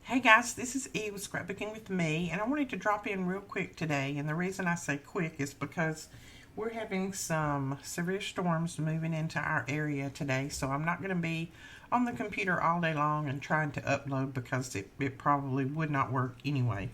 Hey guys, this is Eve with Scrapbooking with me, and I wanted to drop in real quick today. And the reason I say quick is because we're having some severe storms moving into our area today, so I'm not going to be on the computer all day long and trying to upload because it probably would not work anyway.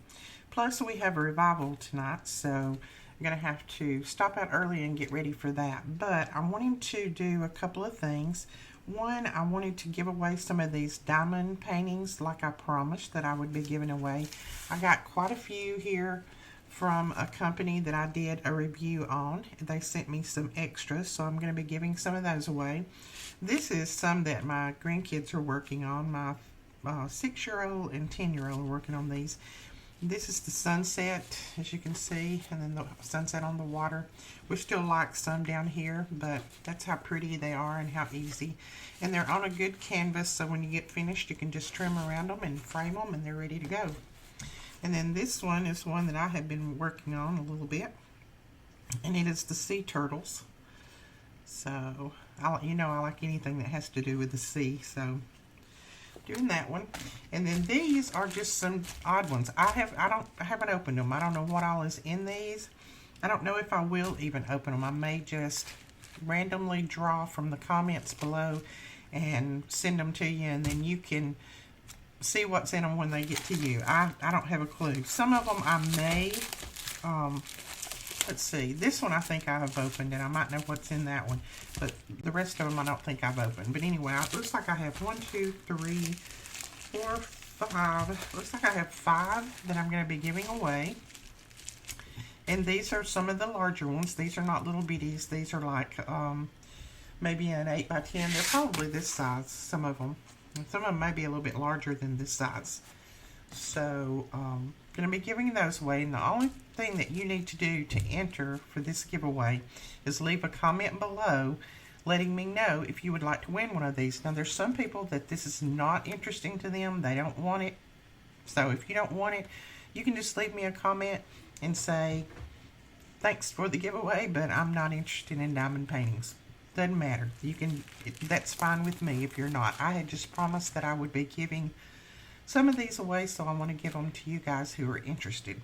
Plus, we have a revival tonight, so I'm going to have to stop out early and get ready for that. But I'm wanting to do a couple of things. One, I wanted to give away some of these diamond paintings like I promised that I would be giving away. I got quite a few here from a company that I did a review on. They sent me some extras, so I'm going to be giving some of those away. This is some that my grandkids are working on. My 6-year-old and 10-year-old are working on these. This is the sunset, as you can see, and then the sunset on the water. We still like some down here, but that's how pretty they are and how easy. And they're on a good canvas, so when you get finished, you can just trim around them and frame them, and they're ready to go. And then this one is one that I have been working on a little bit, and it is the sea turtles. So, I like anything that has to do with the sea, so doing that one. And then these are just some odd ones. I haven't opened them. I don't know what all is in these. I don't know if I will even open them. I may just randomly draw from the comments below and send them to you, and then you can see what's in them when they get to you. I don't have a clue. Some of them I may let's see. This one I think I have opened, and I might know what's in that one. But the rest of them I don't think I've opened. But anyway, it looks like I have 1, 2, 3, 4, 5. Looks like I have 5 that I'm going to be giving away. And these are some of the larger ones. These are not little bitties. These are like maybe an 8 by 10. They're probably this size, some of them. And some of them may be a little bit larger than this size. So, going to be giving those away, and the only thing that you need to do to enter for this giveaway is leave a comment below letting me know if you would like to win one of these. Now, there's some people that this is not interesting to them. They don't want it. So, if you don't want it, you can just leave me a comment and say, thanks for the giveaway, but I'm not interested in diamond paintings. Doesn't matter. That's fine with me if you're not. I had just promised that I would be giving some of these away, so I want to give them to you guys who are interested.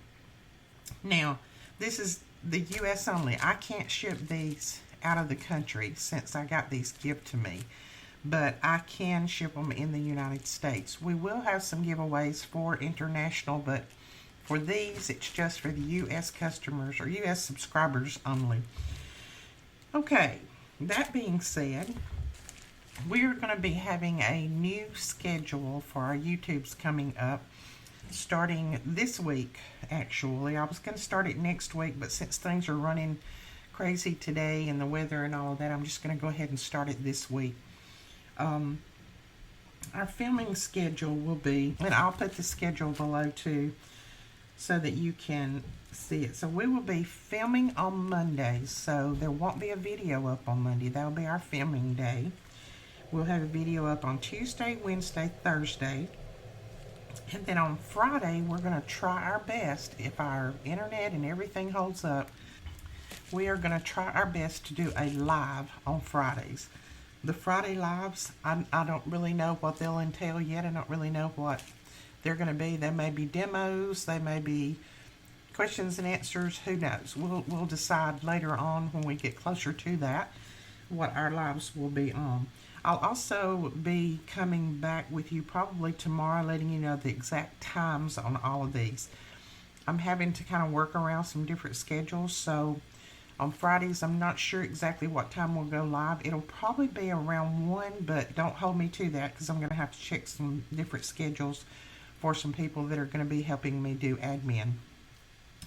Now, this is the U.S. only. I can't ship these out of the country since I got these given to me, but I can ship them in the United States. We will have some giveaways for international, but for these, it's just for the U.S. customers or U.S. subscribers only. Okay, that being said, we're going to be having a new schedule for our YouTubes coming up starting this week, actually. I was going to start it next week, but since things are running crazy today and the weather and all of that, I'm just going to go ahead and start it this week. Our filming schedule will be, and I'll put the schedule below too so that you can see it. So we will be filming on Mondays, so there won't be a video up on Monday. That'll be our filming day. We'll have a video up on Tuesday, Wednesday, Thursday. And then on Friday, we're going to try our best, if our internet and everything holds up, we are going to try our best to do a live on Fridays. The Friday lives, I don't really know what they'll entail yet. I don't really know what they're going to be. They may be demos. They may be questions and answers. Who knows? We'll decide later on when we get closer to that what our lives will be on. I'll also be coming back with you probably tomorrow, letting you know the exact times on all of these. I'm having to kind of work around some different schedules, so on Fridays, I'm not sure exactly what time we'll go live. It'll probably be around 1, but don't hold me to that because I'm going to have to check some different schedules for some people that are going to be helping me do admin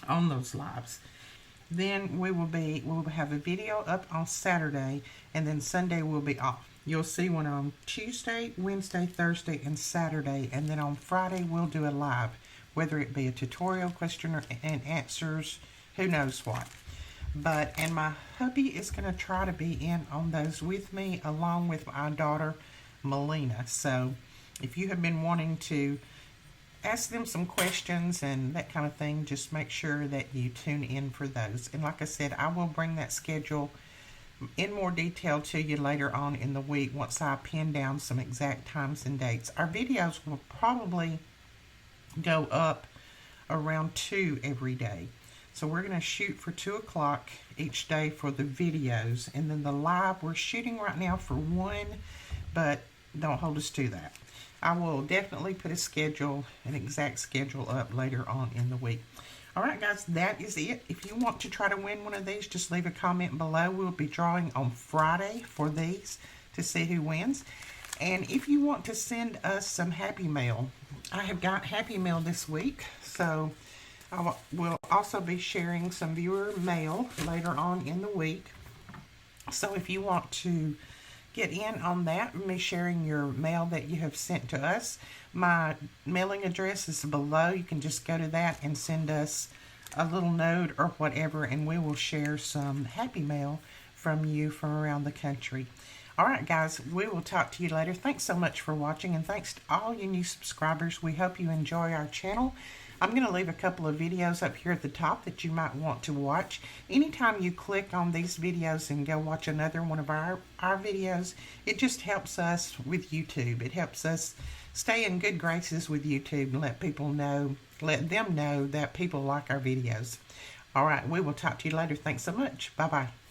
on those lives. Then we'll have a video up on Saturday, and then Sunday will be off. You'll see one on Tuesday, Wednesday, Thursday, and Saturday, and then on Friday we'll do a live, whether it be a tutorial, question and answers, who knows what. And my hubby is going to try to be in on those with me, along with my daughter, Melina. So if you have been wanting to ask them some questions and that kind of thing, just make sure that you tune in for those. And like I said, I will bring that schedule in more detail to you later on in the week once I pin down some exact times and dates. Our videos will probably go up around 2 every day. So we're going to shoot for 2 o'clock each day for the videos. And then the live, we're shooting right now for 1, but don't hold us to that. I will definitely put a schedule, an exact schedule up later on in the week. All right, guys, that is it. If you want to try to win one of these, just leave a comment below. We'll be drawing on Friday for these to see who wins. And if you want to send us some Happy Mail, I have got Happy Mail this week. So I will also be sharing some viewer mail later on in the week. So if you want to get in on that, me sharing your mail that you have sent to us, my mailing address is below. You can just go to that and send us a little note or whatever, and we will share some Happy Mail from you from around the country. All right, guys, we will talk to you later. Thanks so much for watching, and thanks to all you new subscribers. We hope you enjoy our channel. I'm going to leave a couple of videos up here at the top that you might want to watch. Anytime you click on these videos and go watch another one of our videos, it just helps us with YouTube. It helps us stay in good graces with YouTube and let them know that people like our videos. All right, we will talk to you later. Thanks so much. Bye-bye.